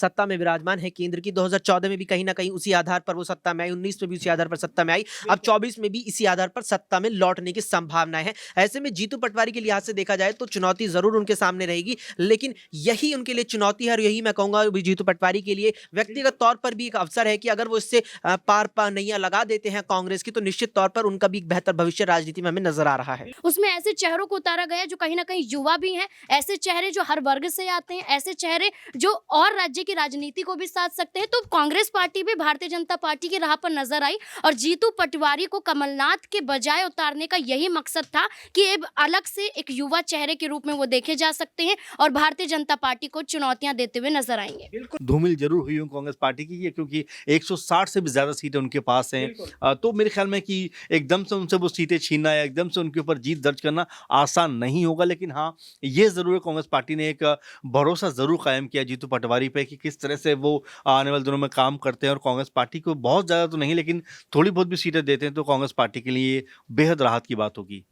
सत्ता में विराजमान है केंद्र की। 2014 में भी कहीं न कहीं उसी आधार पर वो सत्ता में आई, 19 में भी उसी आधार पर सत्ता में आई, अब 24 में भी इसी आधार पर सत्ता में लौटने की संभावनाएँ हैं। ऐसे में जीतू पटवारी के लिहाज से देखा जाए तो चुनौती ज़रूर उनके सामने रहेगी, लेकिन यही उनके लिए चुनौती है और यही मैं कहूँगा भी जीतू पटवारी के लिए व्यक्तिगत तौर पर भी एक अवसर है कि अगर वो इससे पार पा नैया लगा देते हैं कांग्रेस की, तो निश्चित तौर पर उनका भी एक बेहतर भविष्य राजनीति में हमें नज़र आ रहा है। उसमें ऐसे चेहरों को उतारा गया जो कहीं न कहीं युवा भी हैं, ऐसे चेहरे जो हर वर्ग से आते हैं, ऐसे चेहरे जो और राज्य की राजनीति को भी साध सकते हैं। तो कांग्रेस पार्टी भी भारतीय जनता पार्टी की राह पर नजर आई और जीतू पटवारी को कमलनाथ के बजाय उतारने का यही मकसद था कि एक अलग से एक युवा चेहरे के रूप में वो देखे जा सकते हैं और भारतीय जनता पार्टी को चुनौतियां देते हुए नजर आएंगे। बिल्कुल धूमिल जरूर हुई है कांग्रेस पार्टी की, क्योंकि 160 से भी ज्यादा सीटें उनके पास हैं। तो मेरे ख्याल में कि एकदम से उनसे वो सीटें छीनना या एकदम से उनके ऊपर जीत दर्ज करना आसान नहीं होगा, लेकिन हाँ, ये जरूर है कांग्रेस पार्टी ने एक भरोसा जरूर कायम किया जीतू पटवारी पे कि किस तरह से वो आने वाले दिनों में काम करते हैं, और कांग्रेस पार्टी को बहुत ज्यादा तो नहीं लेकिन थोड़ी बहुत भी सीटें देते हैं तो कांग्रेस पार्टी के लिए बेहद राहत की बात होगी।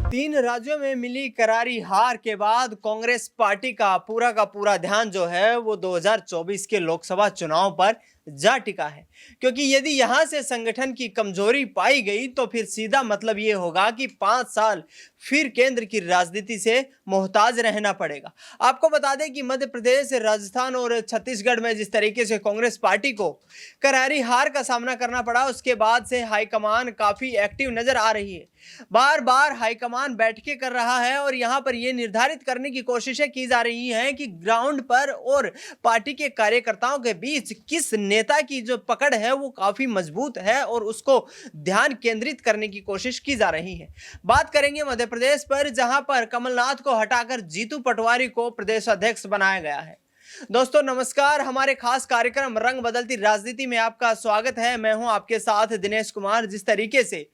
तीन राज्यों में मिली करारी हार के बाद कांग्रेस पार्टी का पूरा ध्यान जो है वो 2024 के लोकसभा चुनाव पर जा टिका है, क्योंकि यदि यहां से संगठन की कमजोरी पाई गई तो फिर सीधा मतलब ये होगा कि 5 साल फिर केंद्र की राजनीति से मोहताज रहना पड़ेगा। आपको बता दें कि मध्य प्रदेश, राजस्थान और छत्तीसगढ़ में जिस तरीके से कांग्रेस पार्टी को करारी हार का सामना करना पड़ा, उसके बाद से हाईकमान काफी एक्टिव नजर आ रही है। बार बार हाईकमान बैठकें कर रहा है और यहां पर यह निर्धारित करने की कोशिशें की जा रही हैं कि ग्राउंड पर और पार्टी के कार्यकर्ताओं के बीच किस नेता की जो पकड़ है वो काफी मजबूत है और उसको ध्यान केंद्रित करने की कोशिश की जा रही है। बात करेंगे मध्य प्रदेश पर, जहां पर कमलनाथ को हटाकर जीतू पटवारी को प्रदेश अध्यक्ष बनाया गया है। दोस्तों नमस्कार, हमारे खास कार्यक्रम रंग बदलती राजनीति में आपका स्वागत है। मैं हूं आपके साथ दिनेश कुमार। जिस तरीके से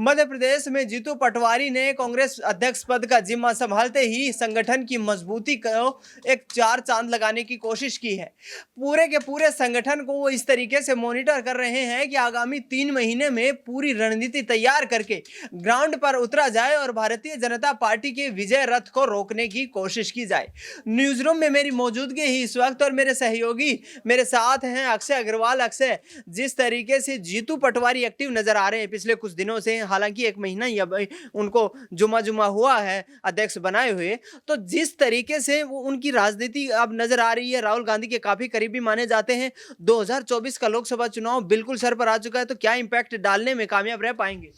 मध्य प्रदेश में जीतू पटवारी ने कांग्रेस अध्यक्ष पद का जिम्मा संभालते ही संगठन की मजबूती को एक चार चांद लगाने की कोशिश की है। पूरे के पूरे संगठन को वो इस तरीके से मॉनिटर कर रहे हैं कि आगामी 3 महीने में पूरी रणनीति तैयार करके ग्राउंड पर उतरा जाए और भारतीय जनता पार्टी के विजय रथ को रोकने की कोशिश की जाए। न्यूज रूम में मेरी मौजूदगी इस वक्त और मेरे सहयोगी मेरे साथ हैं अक्षय अग्रवाल। अक्षय, जिस तरीके से जीतू पटवारी एक्टिव नजर आ रहे हैं पिछले कुछ दिनों से, हालांकि 1 महीना ही अब उनको जुमा हुआ है अध्यक्ष बनाए हुए, तो जिस तरीके से वो उनकी राजनीति अब नजर आ रही है, राहुल गांधी के काफी करीबी माने जाते हैं। 2024 का लोकसभा चुनाव बिल्कुल सर पर आ चुका है, तो क्या इंपैक्ट डालने में कामयाब रह पाएंगे?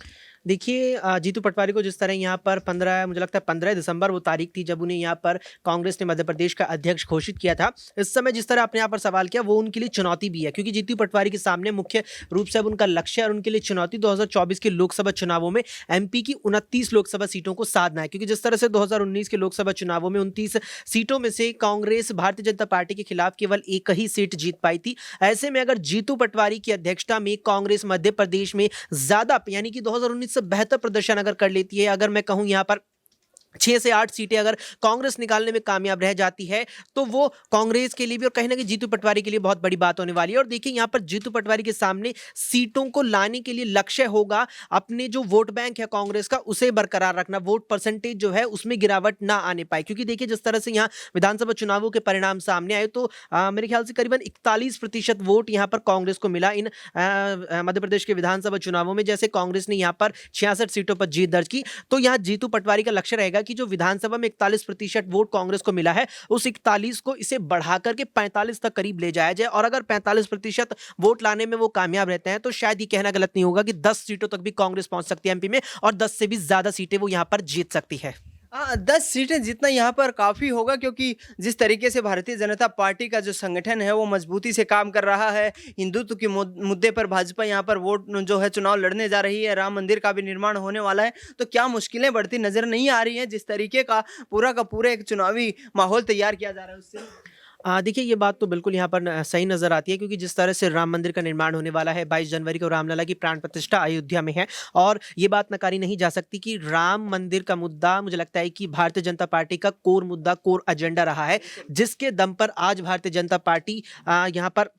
देखिए जीतू पटवारी को जिस तरह यहाँ पर 15 मुझे लगता है 15 दिसंबर वो तारीख थी जब उन्हें यहाँ पर कांग्रेस ने मध्य प्रदेश का अध्यक्ष घोषित किया था। इस समय जिस तरह आपने यहाँ पर सवाल किया वो उनके लिए चुनौती भी है, क्योंकि जीतू पटवारी के सामने मुख्य रूप से अब उनका लक्ष्य और उनके लिए चुनौती 2024 के लोकसभा चुनावों में एमपी की 29 लोकसभा सीटों को साधना है। क्योंकि जिस तरह से 2019 के लोकसभा चुनावों में 29 सीटों में से कांग्रेस भारतीय जनता पार्टी के खिलाफ केवल एक ही सीट जीत पाई थी। ऐसे में अगर जीतू पटवारी की अध्यक्षता में कांग्रेस मध्य प्रदेश में ज्यादा यानी कि 2019 से बेहतर प्रदर्शन अगर कर लेती है, अगर मैं कहूं यहां पर 6 से 8 सीटें अगर कांग्रेस निकालने में कामयाब रह जाती है, तो वो कांग्रेस के लिए भी और कहीं ना कहीं जीतू पटवारी के लिए बहुत बड़ी बात होने वाली है। और देखिए यहाँ पर जीतू पटवारी के सामने सीटों को लाने के लिए लक्ष्य होगा अपने जो वोट बैंक है कांग्रेस का उसे बरकरार रखना, वोट परसेंटेज जो है उसमें गिरावट ना आने पाए। क्योंकि देखिए जिस तरह से यहाँ विधानसभा चुनावों के परिणाम सामने आए तो मेरे ख्याल से करीबन 41% वोट यहाँ पर कांग्रेस को मिला इन मध्य प्रदेश के विधानसभा चुनावों में। जैसे कांग्रेस ने यहाँ पर 66 सीटों पर जीत दर्ज की, तो यहाँ जीतू पटवारी का लक्ष्य रहेगा कि जो विधानसभा में 41% वोट कांग्रेस को मिला है उस 41 को इसे बढ़ाकर के 45 तक करीब ले जाया जाए। और अगर 45% वोट लाने में वो कामयाब रहते हैं तो शायद ये कहना गलत नहीं होगा कि 10 सीटों तक भी कांग्रेस पहुंच सकती है एमपी में, और 10 से भी ज्यादा सीटें वो यहां पर जीत सकती है। 10 सीटें जितना यहाँ पर काफ़ी होगा, क्योंकि जिस तरीके से भारतीय जनता पार्टी का जो संगठन है वो मजबूती से काम कर रहा है। हिंदुत्व के मुद्दे पर भाजपा यहाँ पर वोट जो है चुनाव लड़ने जा रही है। राम मंदिर का भी निर्माण होने वाला है, तो क्या मुश्किलें बढ़ती नजर नहीं आ रही हैं जिस तरीके का पूरा एक चुनावी माहौल तैयार किया जा रहा है उससे? देखिए ये बात तो बिल्कुल यहाँ पर सही नज़र आती है, क्योंकि जिस तरह से राम मंदिर का निर्माण होने वाला है 22 जनवरी को रामलला की प्राण प्रतिष्ठा अयोध्या में है, और ये बात नकारी नहीं जा सकती कि राम मंदिर का मुद्दा मुझे लगता है कि भारतीय जनता पार्टी का कोर मुद्दा, कोर एजेंडा रहा है, जिसके दम पर आज भारतीय जनता पार्टी यहाँ पर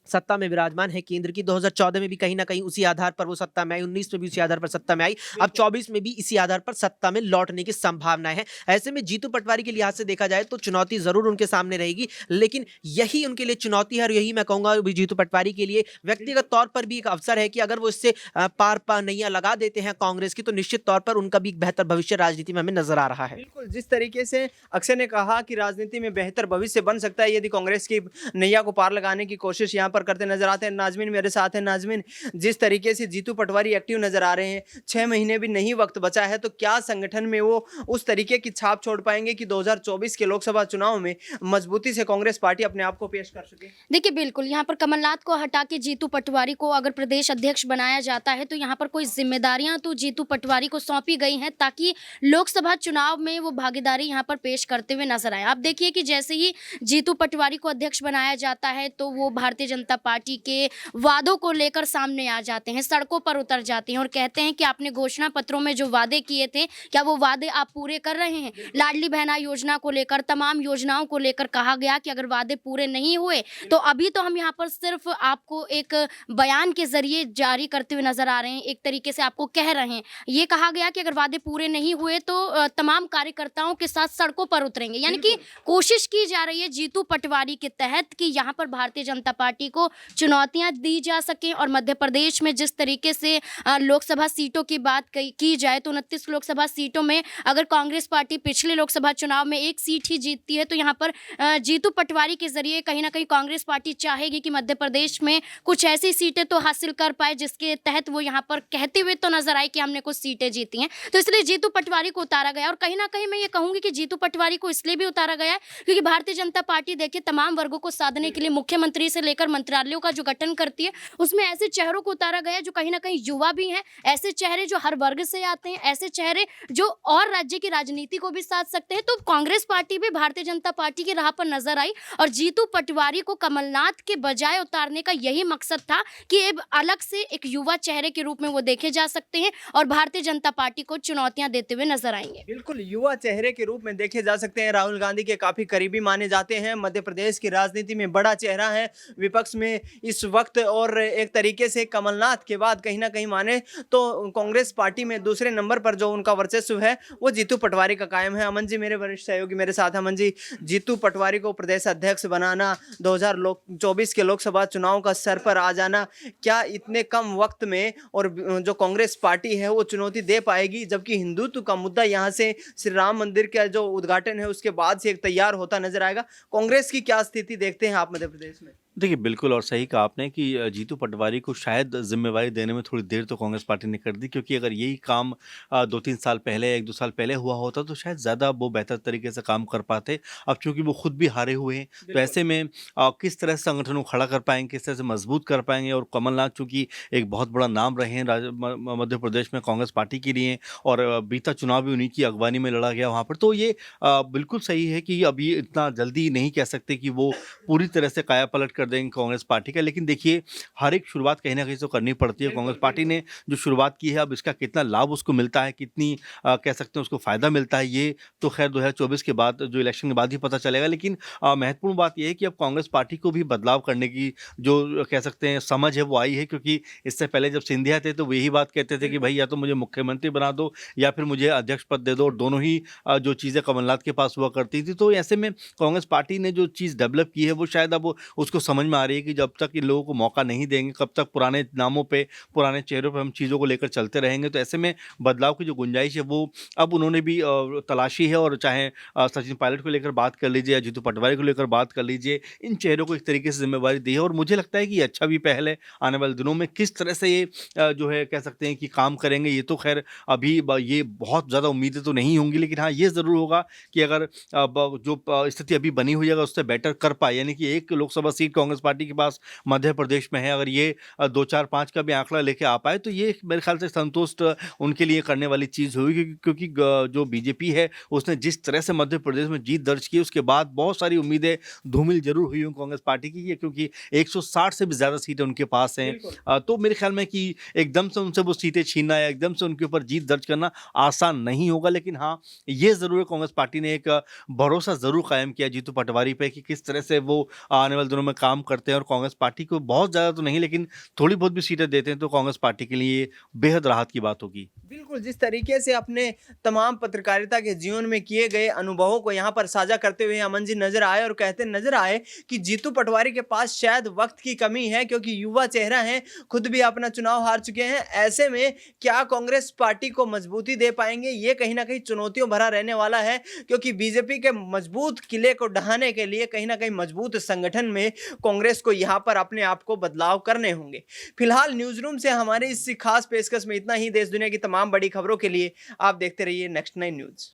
सत्ता में विराजमान है केंद्र की। 2014 में भी कहीं न कहीं उसी आधार पर वो सत्ता में आई, 19 में भी उसी आधार पर सत्ता में आई, अब 24 में भी इसी आधार पर सत्ता में लौटने की संभावनाएँ हैं। ऐसे में जीतू पटवारी के लिहाज से देखा जाए तो चुनौती ज़रूर उनके सामने रहेगी, लेकिन यही उनके लिए चुनौती है और यही मैं कहूँगा भी जीतू पटवारी के लिए व्यक्तिगत तौर पर भी एक अवसर है कि अगर वो इससे पार पा नैया लगा देते हैं कांग्रेस की, तो निश्चित तौर पर उनका भी एक बेहतर भविष्य राजनीति में हमें नज़र आ रहा है। बिल्कुल, जिस तरीके से अक्षय ने कहा कि राजनीति में बेहतर भविष्य बन सकता है यदि कांग्रेस की नैया को पार लगाने की कोशिश यहाँ पर करते नजर आते हैं। नाज़मीन मेरे साथ हैं। नाज़मीन, जिस तरीके से जीतू पटवारी एक्टिव नजर आ रहे हैं, 6 महीने भी नहीं वक्त बचा है, तो क्या संगठन में वो उस तरीके की छाप छोड़ पाएंगे कि 2024 के लोकसभा चुनाव में मजबूती से कांग्रेस पार्टी अपने आप को पेश कर सके? देखिए बिल्कुल, यहाँ पर कमलनाथ को हटा के जीतू पटवारी को अगर प्रदेश अध्यक्ष बनाया जाता है तो यहाँ पर कोई जिम्मेदारियां तो जीतू पटवारी को सौंपी गई हैं ताकि लोकसभा चुनाव में वो भागीदारी यहाँ पर पेश करते हुए नजर आए। आप देखिए कि जैसे ही जीतू पटवारी को अध्यक्ष बनाया जाता है तो वो भारतीय जनता पार्टी के वादों को लेकर सामने आ जाते हैं, सड़कों पर उतर जाते हैं और कहते हैं कि आपने घोषणा पत्रों में जो वादे किए थे क्या वो वादे आप पूरे कर रहे हैं। लाडली बहना योजना को लेकर, तमाम योजनाओं को लेकर कहा गया कि अगर वादे पूरे नहीं हुए तो अभी तो हम यहाँ पर सिर्फ आपको एक बयान के जरिए जारी करते हुए नजर आ रहे हैं, एक तरीके से आपको कह रहे हैं। ये कहा गया कि अगर वादे पूरे नहीं हुए तो तमाम कार्यकर्ताओं के साथ सड़कों पर उतरेंगे, यानी कि कोशिश की जा रही है जीतू पटवारी के तहत कि यहाँ पर भारतीय जनता पार्टी को चुनौतियां दी जा सकें। और मध्य प्रदेश में जिस तरीके से लोकसभा सीटों की बात की जाए तो 29 लोकसभा सीटों में अगर कांग्रेस पार्टी पिछले लोकसभा चुनाव में 1 सीट ही जीतती है तो यहाँ पर जीतू पटवारी के जरिए कहीं ना कहीं कांग्रेस पार्टी चाहेगी कि मध्य प्रदेश में कुछ ऐसी सीटें तो हासिल कर पाए जिसके तहत वो यहाँ पर कहते हुए तो नजर आए कि हमने कुछ सीटें जीती हैं। तो इसलिए जीतू पटवारी को उतारा गया और कहीं ना कहीं मैं ये कहूंगी कि जीतू पटवारी को इसलिए भी उतारा गया है क्योंकि भारतीय जनता पार्टी देखिए तमाम वर्गों को साधने के लिए मुख्यमंत्री से लेकर मंत्रालयों का जो गठन करती है उसमें ऐसे चेहरों को उतारा गया है जो कहीं ना कहीं युवा भी हैं, ऐसे चेहरे जो हर वर्ग से आते हैं, ऐसे चेहरे जो और राज्य की राजनीति को भी साथ सकते हैं। तो कांग्रेस पार्टी भी भारतीय जनता पार्टी की राह पर नजर आई और जीतू पटवारी को कमलनाथ के बजाय उतारने का यही मकसद था कि एक अलग से एक युवा चेहरे के रूप में वो देखे जा सकते हैं और भारतीय जनता पार्टी को चुनौतियां देते हुए नजर आएंगे। बिल्कुल, युवा चेहरे के रूप में देखे जा सकते हैं। राहुल गांधी के काफी करीबी माने जाते हैं, मध्य प्रदेश की राजनीति में बड़ा चेहरा है विपक्ष में इस वक्त और एक तरीके से कमलनाथ के बाद कहीं ना कहीं माने तो कांग्रेस पार्टी में दूसरे नंबर पर जो उनका वर्चस्व है वो जीतू पटवारी का कायम है। अमन जी मेरे वरिष्ठ सहयोगी मेरे साथ। अमन जी, जीतू पटवारी को प्रदेश अध्यक्ष बनाना, 2024 के लोकसभा चुनाव का सर पर आ जाना, क्या इतने कम वक्त में और जो कांग्रेस पार्टी है वो चुनौती दे पाएगी? जबकि हिंदुत्व का मुद्दा यहाँ से श्री राम मंदिर का जो उद्घाटन है उसके बाद से एक तैयार होता नजर आएगा। कांग्रेस की क्या स्थिति देखते हैं आप मध्य प्रदेश में? देखिए, बिल्कुल और सही कहा आपने कि जीतू पटवारी को शायद ज़िम्मेवारी देने में थोड़ी देर तो कांग्रेस पार्टी ने कर दी, क्योंकि अगर यही काम 2-3 साल पहले, 1-2 साल पहले हुआ होता तो शायद ज़्यादा वो बेहतर तरीके से काम कर पाते। अब चूँकि वो खुद भी हारे हुए हैं, तो ऐसे में किस तरह से संगठन को खड़ा कर पाएँगे, किस तरह से मजबूत कर पाएँगे। और कमलनाथ चूँकि एक बहुत बड़ा नाम रहे हैं मध्य प्रदेश में कांग्रेस पार्टी के लिए, और बीता चुनाव भी उन्हीं की अगवानी में लड़ा गया वहाँ पर, तो ये बिल्कुल सही है कि अभी इतना जल्दी नहीं कह सकते कि वो पूरी तरह से काया पलट कर देंगे कांग्रेस पार्टी का। लेकिन देखिए, हर एक शुरुआत कहीं ना कहीं तो करनी पड़ती है। कांग्रेस पार्टी ने जो शुरुआत की है, अब इसका कितना लाभ उसको मिलता है, कितनी कह सकते हैं उसको फ़ायदा मिलता है, ये तो खैर 2024 के बाद, जो इलेक्शन के बाद ही पता चलेगा। लेकिन महत्वपूर्ण बात यह है कि अब कांग्रेस पार्टी को भी बदलाव करने की जो कह सकते हैं समझ है वो आई है, क्योंकि इससे पहले जब सिंधिया थे तो वो यही बात कहते थे कि भाई या तो मुझे मुख्यमंत्री बना दो या फिर मुझे अध्यक्ष पद दे दो, और दोनों ही जो चीज़ें कमलनाथ के पास हुआ करती थी। तो ऐसे में कांग्रेस पार्टी ने जो चीज़ डेवलप की है वो शायद अब उसको समझ में आ रही है कि जब तक इन लोगों को मौका नहीं देंगे, कब तक पुराने नामों पे, पुराने चेहरों पे हम चीज़ों को लेकर चलते रहेंगे। तो ऐसे में बदलाव की जो गुंजाइश है वो अब उन्होंने भी तलाशी है। और चाहे सचिन पायलट को लेकर बात कर लीजिए या जीतू पटवारी को लेकर बात कर लीजिए, इन चेहरों को एक तरीके से जिम्मेवारी दी है। और मुझे लगता है कि ये अच्छा भी पहल है। आने वाले दिनों में किस तरह से ये जो है कह सकते हैं कि काम करेंगे, ये तो खैर अभी ये बहुत ज़्यादा उम्मीदें तो नहीं होंगी। लेकिन हाँ, ये ज़रूर होगा कि अगर जो स्थिति अभी बनी हुई है अगर उससे बेटर कर पाए, यानी कि एक लोकसभा सीट कांग्रेस पार्टी के पास मध्य प्रदेश में है, अगर ये 2, 4, 5 का भी आंकड़ा लेके आ पाए तो ये मेरे ख्याल से संतुष्ट उनके लिए करने वाली चीज़ होगी। क्योंकि जो बीजेपी है उसने जिस तरह से मध्य प्रदेश में जीत दर्ज की, उसके बाद बहुत सारी उम्मीदें धूमिल जरूर हुई कांग्रेस पार्टी की, क्योंकि 160 से भी ज़्यादा सीटें उनके पास हैं। तो मेरे ख्याल में कि एकदम से उनसे वो सीटें छीनना या एकदम से उनके ऊपर जीत दर्ज करना आसान नहीं होगा। लेकिन हाँ, ये ज़रूर है कांग्रेस पार्टी ने एक भरोसा ज़रूर कायम किया जीतू पटवारी पे कि किस तरह से वो आने वाले दिनों में काम काम करते हैं और कांग्रेस पार्टी को बहुत ज़्यादा तो नहीं लेकिन थोड़ी बहुत भी सीटें देते हैं तो कांग्रेस पार्टी के लिए बेहद राहत की बात होगी। बिल्कुल, जिस तरीके से अपने तमाम पत्रकारिता के जीवन में किए गए अनुभवों को यहाँ पर साझा करते हुए अमन जी नजर आए और कहते नजर आए कि जीतू पटवारी के पास शायद वक्त की कमी है, क्योंकि युवा चेहरा हैं, खुद भी अपना चुनाव हार चुके हैं। ऐसे में क्या कांग्रेस पार्टी को मजबूती दे पाएंगे, ये कहीं ना कहीं चुनौतियों भरा रहने वाला है, क्योंकि बीजेपी के मजबूत किले को ढहाने के लिए कहीं ना कहीं मजबूत संगठन में कांग्रेस को यहाँ पर अपने आप को बदलाव करने होंगे। फिलहाल न्यूज रूम से हमारे इस खास पेशकश में इतना ही। देश दुनिया की तमाम बड़ी खबरों के लिए आप देखते रहिए नेक्स्ट 9 न्यूज।